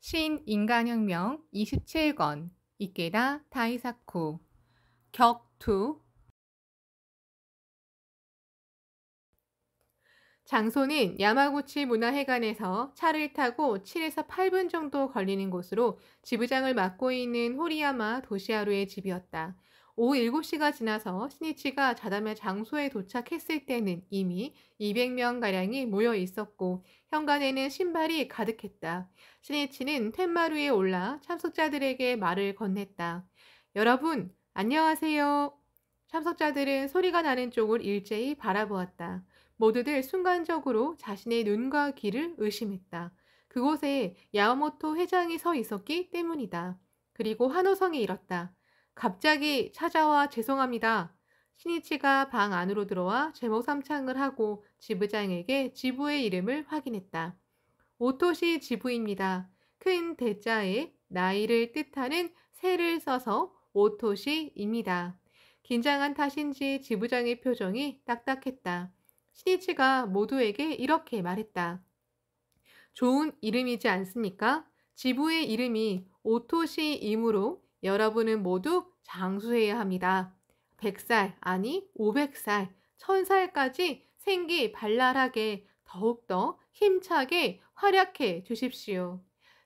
신인간혁명 27권 이케다 다이사쿠 격투. 장소는 야마구치 문화회관에서 차를 타고 7에서 8분 정도 걸리는 곳으로 지부장을 맡고 있는 호리야마 도시하루의 집이었다. 오후 7시가 지나서 신이치가 자담의 장소에 도착했을 때는 이미 200명가량이 모여 있었고 현관에는 신발이 가득했다. 신이치는 텐마루에 올라 참석자들에게 말을 건넸다. 여러분, 안녕하세요. 참석자들은 소리가 나는 쪽을 일제히 바라보았다. 모두들 순간적으로 자신의 눈과 귀를 의심했다. 그곳에 야마모토 회장이 서 있었기 때문이다. 그리고 환호성이 일었다. 갑자기 찾아와 죄송합니다. 신이치가 방 안으로 들어와 제목삼창을 하고 지부장에게 지부의 이름을 확인했다. 오토시 지부입니다. 큰 대자에 나이를 뜻하는 세를 써서 오토시입니다. 긴장한 탓인지 지부장의 표정이 딱딱했다. 신이치가 모두에게 이렇게 말했다. 좋은 이름이지 않습니까? 지부의 이름이 오토시이므로 여러분은 모두 장수해야 합니다. 100살, 아니 500살, 1000살까지 생기 발랄하게 더욱더 힘차게 활약해 주십시오.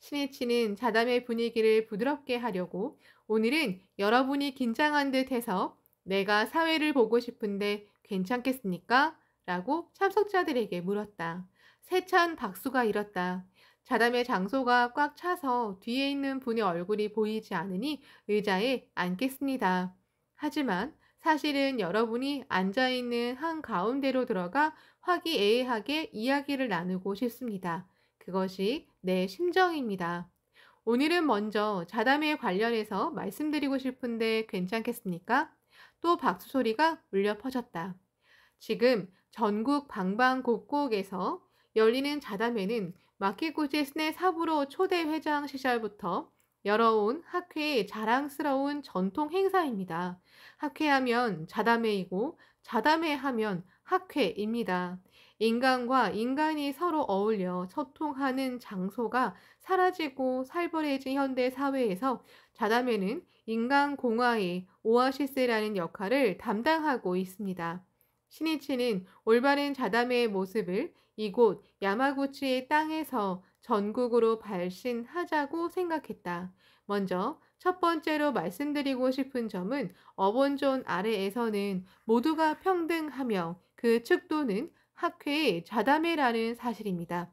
신이치는 자담의 분위기를 부드럽게 하려고 오늘은 여러분이 긴장한 듯해서 내가 사회를 보고 싶은데 괜찮겠습니까? 라고 참석자들에게 물었다. 세찬 박수가 일었다. 자담의 장소가 꽉 차서 뒤에 있는 분의 얼굴이 보이지 않으니 의자에 앉겠습니다. 하지만 사실은 여러분이 앉아있는 한가운데로 들어가 화기애애하게 이야기를 나누고 싶습니다. 그것이 내 심정입니다. 오늘은 먼저 자담에 관련해서 말씀드리고 싶은데 괜찮겠습니까? 또 박수 소리가 울려 퍼졌다. 지금 전국 방방곡곡에서 열리는 자담회는 마키구지 스네 사부로 초대 회장 시절부터 열어온 학회의 자랑스러운 전통 행사입니다. 학회하면 자담회이고 자담회하면 학회입니다. 인간과 인간이 서로 어울려 소통하는 장소가 사라지고 살벌해진 현대 사회에서 자담회는 인간 공화의 오아시스라는 역할을 담당하고 있습니다. 신이치는 올바른 자담회의 모습을 이곳 야마구치의 땅에서 전국으로 발신하자고 생각했다. 먼저 첫 번째로 말씀드리고 싶은 점은 어본존 아래에서는 모두가 평등하며 그 측도는 학회의 자담회라는 사실입니다.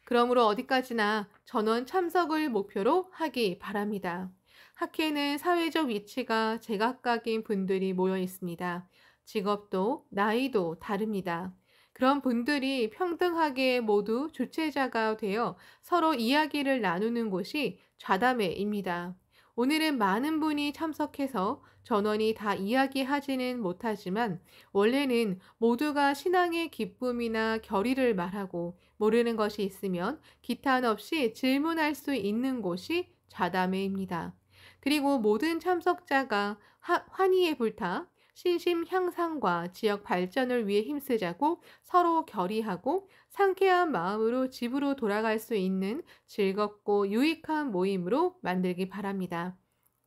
그러므로 어디까지나 전원 참석을 목표로 하기 바랍니다. 학회는 사회적 위치가 제각각인 분들이 모여 있습니다. 직업도 나이도 다릅니다. 그런 분들이 평등하게 모두 주체자가 되어 서로 이야기를 나누는 곳이 좌담회입니다. 오늘은 많은 분이 참석해서 전원이 다 이야기하지는 못하지만 원래는 모두가 신앙의 기쁨이나 결의를 말하고 모르는 것이 있으면 기탄 없이 질문할 수 있는 곳이 좌담회입니다. 그리고 모든 참석자가 환희에 불타 신심 향상과 지역 발전을 위해 힘쓰자고 서로 결의하고 상쾌한 마음으로 집으로 돌아갈 수 있는 즐겁고 유익한 모임으로 만들기 바랍니다.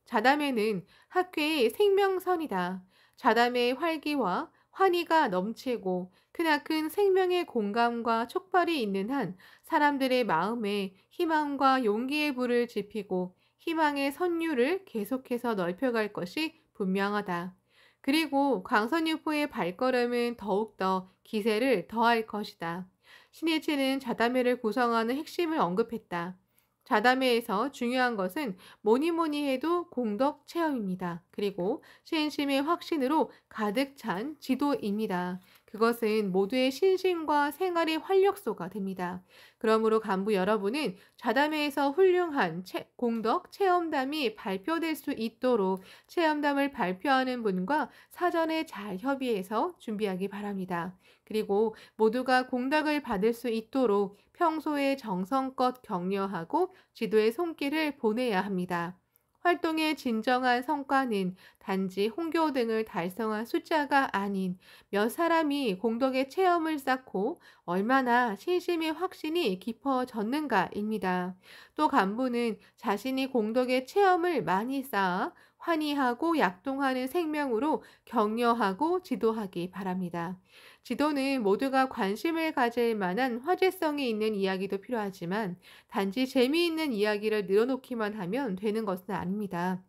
자담회는 학회의 생명선이다. 자담회의 활기와 환희가 넘치고 크나큰 생명의 공감과 촉발이 있는 한 사람들의 마음에 희망과 용기의 불을 지피고 희망의 선율을 계속해서 넓혀갈 것이 분명하다. 그리고 광선유포의 발걸음은 더욱더 기세를 더할 것이다. 신이치는 자담회를 구성하는 핵심을 언급했다. 자담회에서 중요한 것은 뭐니 해도 공덕 체험입니다. 그리고 신심의 확신으로 가득 찬 지도입니다. 그것은 모두의 신심과 생활의 활력소가 됩니다. 그러므로 간부 여러분은 자담회에서 훌륭한 공덕 체험담이 발표될 수 있도록 체험담을 발표하는 분과 사전에 잘 협의해서 준비하기 바랍니다. 그리고 모두가 공덕을 받을 수 있도록 평소에 정성껏 격려하고 지도의 손길을 보내야 합니다. 활동의 진정한 성과는 단지 홍교 등을 달성한 숫자가 아닌 몇 사람이 공덕의 체험을 쌓고 얼마나 신심의 확신이 깊어졌는가입니다. 또 간부는 자신이 공덕의 체험을 많이 쌓아 환희하고 약동하는 생명으로 격려하고 지도하기 바랍니다. 지도는 모두가 관심을 가질 만한 화제성이 있는 이야기도 필요하지만 단지 재미있는 이야기를 늘어놓기만 하면 되는 것은 아닙니다.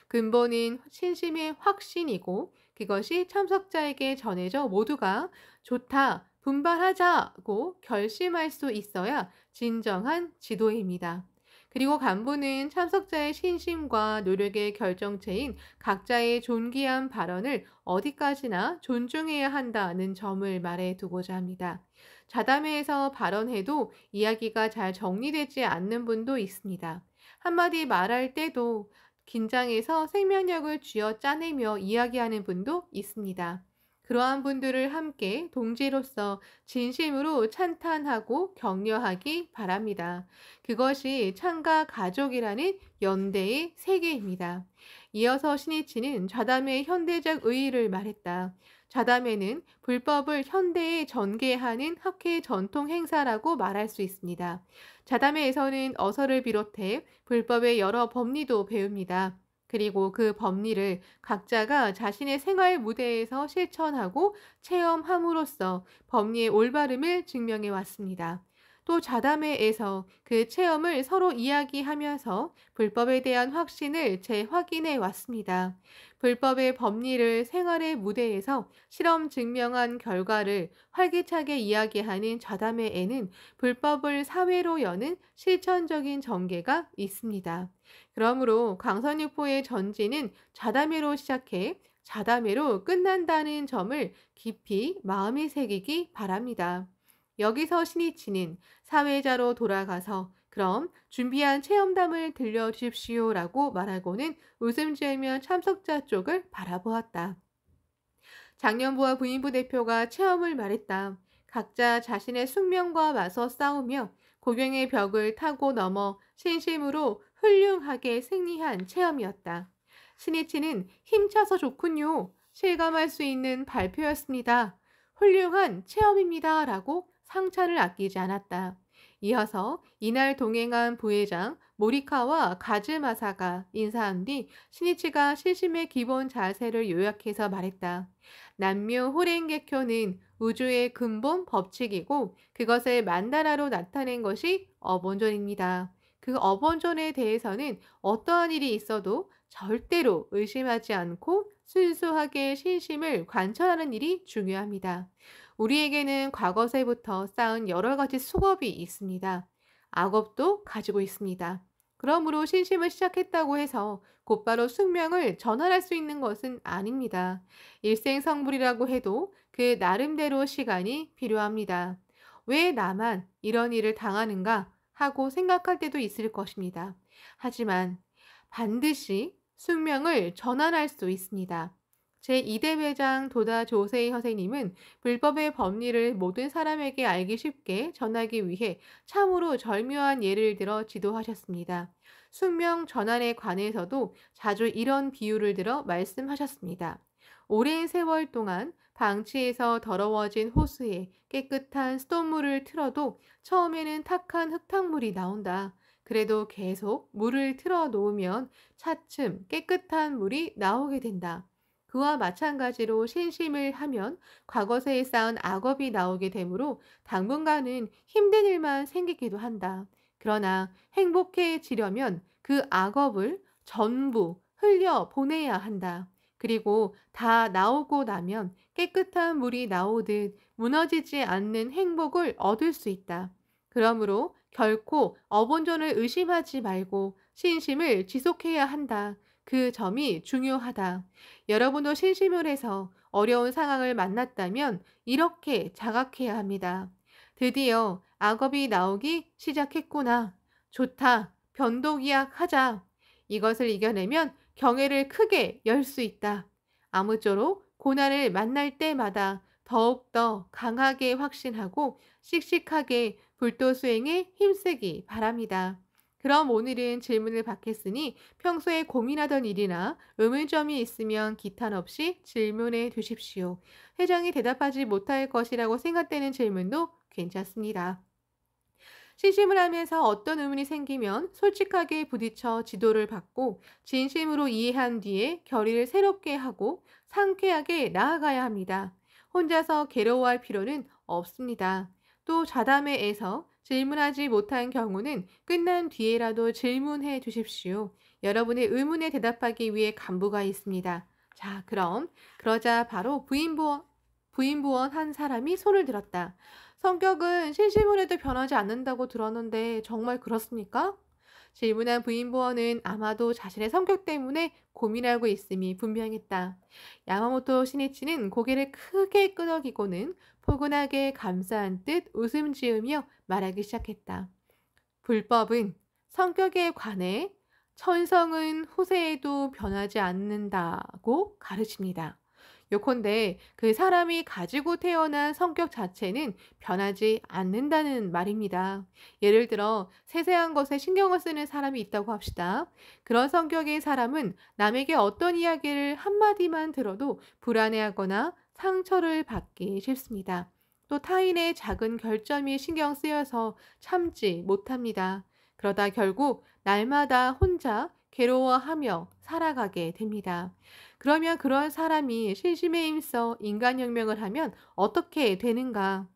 근본은 신심의 확신이고 그것이 참석자에게 전해져 모두가 좋다, 분발하자고 결심할 수 있어야 진정한 지도입니다. 그리고 간부는 참석자의 신심과 노력의 결정체인 각자의 존귀한 발언을 어디까지나 존중해야 한다는 점을 말해 두고자 합니다. 자담회에서 발언해도 이야기가 잘 정리되지 않는 분도 있습니다. 한마디 말할 때도 긴장해서 생명력을 쥐어 짜내며 이야기하는 분도 있습니다. 그러한 분들을 함께 동지로서 진심으로 찬탄하고 격려하기 바랍니다. 그것이 창가 가족이라는 연대의 세계입니다. 이어서 신이치는 좌담의 현대적 의의를 말했다. 좌담회는 불법을 현대에 전개하는 학회 전통 행사라고 말할 수 있습니다. 자담회에서는 어서를 비롯해 불법의 여러 법리도 배웁니다. 그리고 그 법리를 각자가 자신의 생활 무대에서 실천하고 체험함으로써 법리의 올바름을 증명해 왔습니다. 또 자담회에서 그 체험을 서로 이야기하면서 불법에 대한 확신을 재확인해 왔습니다. 불법의 법리를 생활의 무대에서 실험 증명한 결과를 활기차게 이야기하는 좌담회에는 불법을 사회로 여는 실천적인 전개가 있습니다. 그러므로 강선육포의 전진은 좌담회로 시작해 좌담회로 끝난다는 점을 깊이 마음에 새기기 바랍니다. 여기서 신이치는 사회자로 돌아가서 그럼 준비한 체험담을 들려주십시오라고 말하고는 웃음 지으며 참석자 쪽을 바라보았다. 장년부와 부인부 대표가 체험을 말했다. 각자 자신의 숙명과 맞서 싸우며 고경의 벽을 타고 넘어 신심으로 훌륭하게 승리한 체험이었다. 신이치는 힘차서 좋군요. 실감할 수 있는 발표였습니다. 훌륭한 체험입니다. 라고 상차를 아끼지 않았다. 이어서 이날 동행한 부회장 모리카와 가즈마사가 인사한 뒤 신이치가 신심의 기본 자세를 요약해서 말했다. 남묘 호랭개쿄는 우주의 근본 법칙이고 그것을 만다라로 나타낸 것이 어본존입니다. 그 어본존에 대해서는 어떠한 일이 있어도 절대로 의심하지 않고 순수하게 신심을 관철하는 일이 중요합니다. 우리에게는 과거세부터 쌓은 여러 가지 수법이 있습니다. 악업도 가지고 있습니다. 그러므로 신심을 시작했다고 해서 곧바로 숙명을 전환할 수 있는 것은 아닙니다. 일생성불이라고 해도 그 나름대로 시간이 필요합니다. 왜 나만 이런 일을 당하는가 하고 생각할 때도 있을 것입니다. 하지만 반드시 숙명을 전환할 수 있습니다. 제2대 회장 도다 조세희 선생님은 불법의 법리를 모든 사람에게 알기 쉽게 전하기 위해 참으로 절묘한 예를 들어 지도하셨습니다. 숙명 전환에 관해서도 자주 이런 비유를 들어 말씀하셨습니다. 오랜 세월 동안 방치에서 더러워진 호수에 깨끗한 수돗물을 틀어도 처음에는 탁한 흙탕물이 나온다. 그래도 계속 물을 틀어 놓으면 차츰 깨끗한 물이 나오게 된다. 그와 마찬가지로 신심을 하면 과거세에 쌓은 악업이 나오게 되므로 당분간은 힘든 일만 생기기도 한다. 그러나 행복해지려면 그 악업을 전부 흘려 보내야 한다. 그리고 다 나오고 나면 깨끗한 물이 나오듯 무너지지 않는 행복을 얻을 수 있다. 그러므로 결코 어본존을 의심하지 말고 신심을 지속해야 한다. 그 점이 중요하다. 여러분도 신심을 해서 어려운 상황을 만났다면 이렇게 자각해야 합니다. 드디어 악업이 나오기 시작했구나. 좋다. 변도기약 하자. 이것을 이겨내면 경애를 크게 열 수 있다. 아무쪼록 고난을 만날 때마다 더욱더 강하게 확신하고 씩씩하게 불도 수행에 힘쓰기 바랍니다. 그럼 오늘은 질문을 받겠으니 평소에 고민하던 일이나 의문점이 있으면 기탄 없이 질문해 주십시오. 회장이 대답하지 못할 것이라고 생각되는 질문도 괜찮습니다. 시심을 하면서 어떤 의문이 생기면 솔직하게 부딪혀 지도를 받고 진심으로 이해한 뒤에 결의를 새롭게 하고 상쾌하게 나아가야 합니다. 혼자서 괴로워할 필요는 없습니다. 또 자담회에서 질문하지 못한 경우는 끝난 뒤에라도 질문해 주십시오. 여러분의 의문에 대답하기 위해 간부가 있습니다. 자, 그럼 그러자 바로 부인부원 한 사람이 손을 들었다. 성격은 신심을 해도 변하지 않는다고 들었는데 정말 그렇습니까? 질문한 부인부원은 아마도 자신의 성격 때문에 고민하고 있음이 분명했다. 야마모토 시니치는 고개를 크게 끄덕이고는 포근하게 감사한 듯 웃음 지으며 말하기 시작했다. 불법은 성격에 관해 천성은 후세에도 변하지 않는다고 가르칩니다. 요컨대 그 사람이 가지고 태어난 성격 자체는 변하지 않는다는 말입니다. 예를 들어 세세한 것에 신경을 쓰는 사람이 있다고 합시다. 그런 성격의 사람은 남에게 어떤 이야기를 한마디만 들어도 불안해하거나 상처를 받기 쉽습니다. 또 타인의 작은 결점이 신경 쓰여서 참지 못합니다. 그러다 결국 날마다 혼자 괴로워하며 살아가게 됩니다. 그러면 그런 사람이 신심에 힘써 인간혁명을 하면 어떻게 되는가?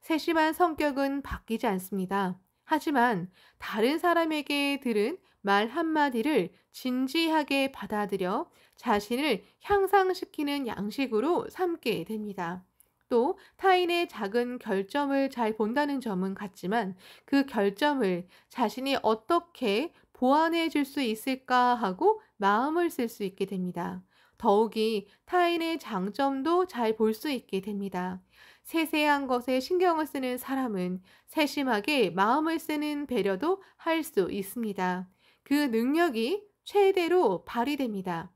세심한 성격은 바뀌지 않습니다. 하지만 다른 사람에게 들은 말 한마디를 진지하게 받아들여 자신을 향상시키는 양식으로 삼게 됩니다. 또 타인의 작은 결점을 잘 본다는 점은 같지만 그 결점을 자신이 어떻게 보완해 줄 수 있을까 하고 마음을 쓸 수 있게 됩니다. 더욱이 타인의 장점도 잘 볼 수 있게 됩니다. 세세한 것에 신경을 쓰는 사람은 세심하게 마음을 쓰는 배려도 할 수 있습니다. 그 능력이 최대로 발휘됩니다.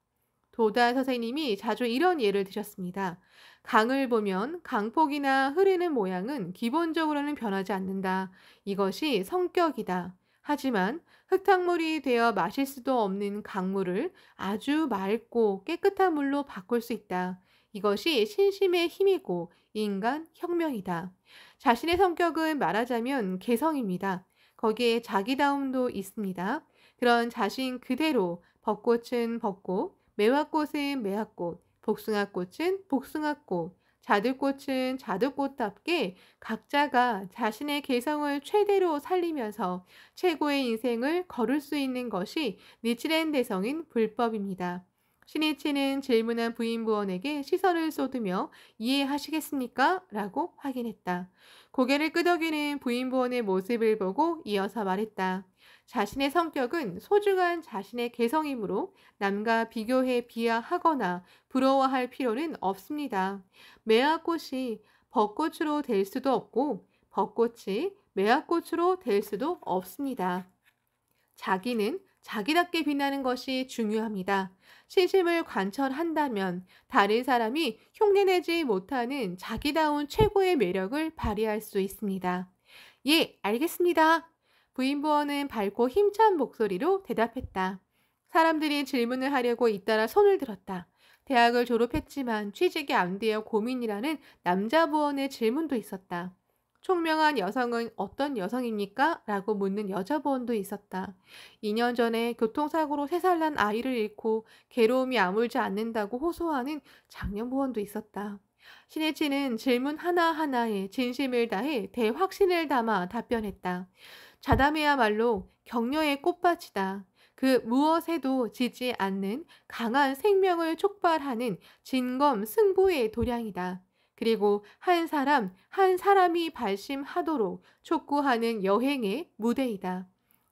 도다 선생님이 자주 이런 예를 드셨습니다. 강을 보면 강폭이나 흐르는 모양은 기본적으로는 변하지 않는다. 이것이 성격이다. 하지만 흙탕물이 되어 마실 수도 없는 강물을 아주 맑고 깨끗한 물로 바꿀 수 있다. 이것이 신심의 힘이고 인간 혁명이다. 자신의 성격은 말하자면 개성입니다. 거기에 자기다움도 있습니다. 그런 자신 그대로 벚꽃은 벚꽃, 매화꽃은 매화꽃, 복숭아꽃은 복숭아꽃, 자두꽃은 자두꽃답게 각자가 자신의 개성을 최대로 살리면서 최고의 인생을 걸을 수 있는 것이 니치렌 대성인 불법입니다. 신이치는 질문한 부인부원에게 시선을 쏟으며 이해하시겠습니까? 라고 확인했다. 고개를 끄덕이는 부인부원의 모습을 보고 이어서 말했다. 자신의 성격은 소중한 자신의 개성이므로 남과 비교해 비하하거나 부러워할 필요는 없습니다. 매화꽃이 벚꽃으로 될 수도 없고 벚꽃이 매화꽃으로 될 수도 없습니다. 자기는 자기답게 빛나는 것이 중요합니다. 신심을 관철한다면 다른 사람이 흉내내지 못하는 자기다운 최고의 매력을 발휘할 수 있습니다. 예, 알겠습니다. 부인부원은 밝고 힘찬 목소리로 대답했다. 사람들이 질문을 하려고 잇따라 손을 들었다. 대학을 졸업했지만 취직이 안 되어 고민이라는 남자 부원의 질문도 있었다. 총명한 여성은 어떤 여성입니까? 라고 묻는 여자 부원도 있었다. 2년 전에 교통사고로 3살 난 아이를 잃고 괴로움이 아물지 않는다고 호소하는 장년 부원도 있었다. 신혜치는 질문 하나하나에 진심을 다해 대확신을 담아 답변했다. 자담회야말로 격려의 꽃밭이다. 그 무엇에도 지지 않는 강한 생명을 촉발하는 진검 승부의 도량이다. 그리고 한 사람이 발심하도록 촉구하는 여행의 무대이다.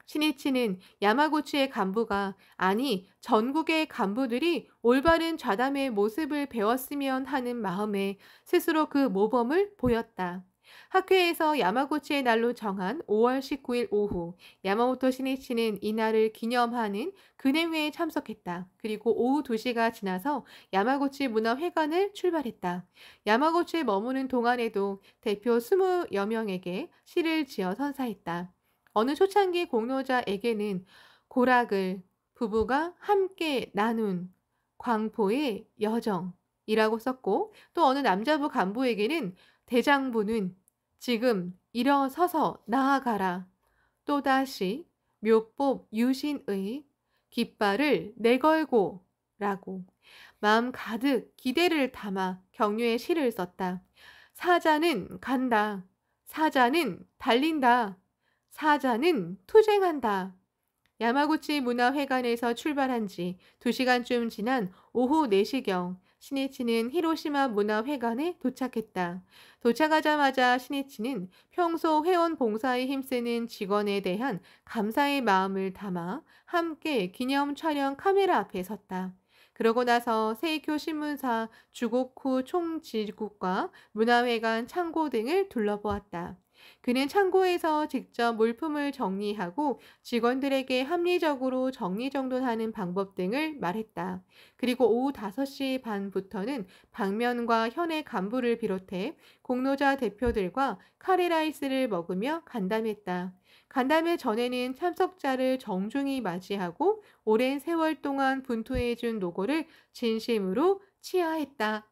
신이치는 야마구치의 간부가 아니 전국의 간부들이 올바른 좌담의 모습을 배웠으면 하는 마음에 스스로 그 모범을 보였다. 학회에서 야마구치의 날로 정한 5월 19일 오후 야마모토 신이치는 이날을 기념하는 근행회에 참석했다. 그리고 오후 2시가 지나서 야마구치 문화회관을 출발했다. 야마구치에 머무는 동안에도 대표 20여 명에게 시를 지어 선사했다. 어느 초창기 공로자에게는 고락을 부부가 함께 나눈 광포의 여정이라고 썼고, 또 어느 남자부 간부에게는 대장부는 지금 일어서서 나아가라. 또다시 묘법 유신의 깃발을 내걸고 라고 마음 가득 기대를 담아 격려의 시를 썼다. 사자는 간다. 사자는 달린다. 사자는 투쟁한다. 야마구치 문화회관에서 출발한 지 2시간쯤 지난 오후 4시경 시니치는 히로시마 문화회관에 도착했다. 도착하자마자 시니치는 평소 회원 봉사에 힘쓰는 직원에 대한 감사의 마음을 담아 함께 기념 촬영 카메라 앞에 섰다. 그러고 나서 세이쿄 신문사 주고쿠 총지국과 문화회관 창고 등을 둘러보았다. 그는 창고에서 직접 물품을 정리하고 직원들에게 합리적으로 정리정돈하는 방법 등을 말했다. 그리고 오후 5시 반부터는 박면과 현의 간부를 비롯해 공로자 대표들과 카레라이스를 먹으며 간담했다. 간담회 전에는 참석자를 정중히 맞이하고 오랜 세월 동안 분투해준 노고를 진심으로 치하했다.